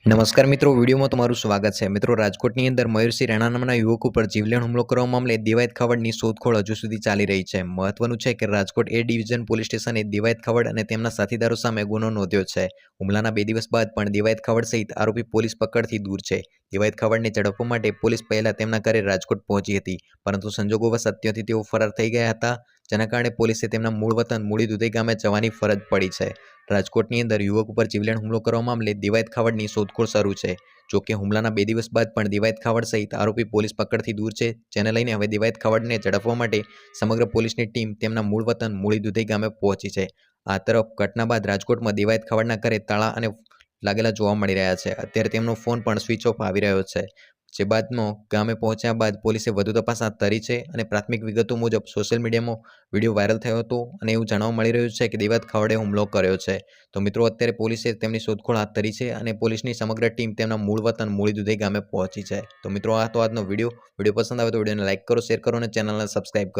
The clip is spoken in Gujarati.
નમસ્કાર મિત્રો, વિડીયોમાં તમારું સ્વાગત છે। મિત્રો, રાજકોટની અંદર મયુરસિંહ રાણા નામના યુવક ઉપર જીવલેણ હુમલો કરવા મામલે દેવાયત ખાવડની શોધખોળ હજુ સુધી ચાલી રહી છે। મહત્વનું છે કે રાજકોટ એ ડિવિઝન પોલીસ સ્ટેશને દેવાયત ખાવડ અને તેમના સાથીદારો સામે ગુનો નોંધ્યો છે। હુમલાના 2 દિવસ બાદ પણ દેવાયત ખાવડ સહિત આરોપી પોલીસ પકડથી દૂર છે। દેવાયત ખાવડને ઝડપવા માટે પોલીસ પહેલા તેમના ઘરે રાજકોટ પહોંચી હતી, પરંતુ સંજોગોવશ ત્યાંથી તેઓ ફરાર થઈ ગયા હતા, જેના કારણે પોલીસે તેમના મૂળ વતન મૂળી દુધઈ ગામે જવાની ફરજ પડી છે। રાજકોટની અંદર યુવક ઉપર જીવલેણ હુમલો કરવા મામલે દેવાયત ખાવડની શોધખોળ શરૂ છે। જોકે હુમલાના 2 દિવસ બાદ પણ દેવાયત ખાવડ સહિત આરોપી પોલીસ પકડથી દૂર છે, જેને લઈને હવે દેવાયત ખાવડને ઝડપવા માટે સમગ્ર પોલીસની ટીમ તેમના મૂળ વતન મૂળી દુધઈ ગામે પહોંચી છે। આ તરફ ઘટના બાદ રાજકોટમાં દેવાયત ખાવડના ઘરે તાળા અને લાગેલા જોવા મળી રહ્યા છે। અત્યારે તેમનો ફોન પણ સ્વિચ ઓફ આવી રહ્યો છે। જે બાદમાં ગામે પહોંચ્યા બાદ પોલીસે વધુ તપાસ હાથ ધરી છે અને પ્રાથમિક વિગતો મુજબ સોશિયલ મીડિયામાં વિડીયો વાયરલ થયો હતો અને એવું જાણવા મળી રહ્યું છે કે દેવાયત ખાવડે હુમલો કર્યો છે। તો મિત્રો, અત્યારે પોલીસે તેમની શોધખોળ હાથ ધરી છે અને પોલીસની સમગ્ર ટીમ તેમના મૂળ વતન મૂળી દુધઈ ગામે પહોંચી છે। તો મિત્રો, આ તો આજનો વિડીયો પસંદ આવે તો વિડીયોને લાઇક કરો, શેર કરો અને ચેનલને સબસ્ક્રાઇબ કરો।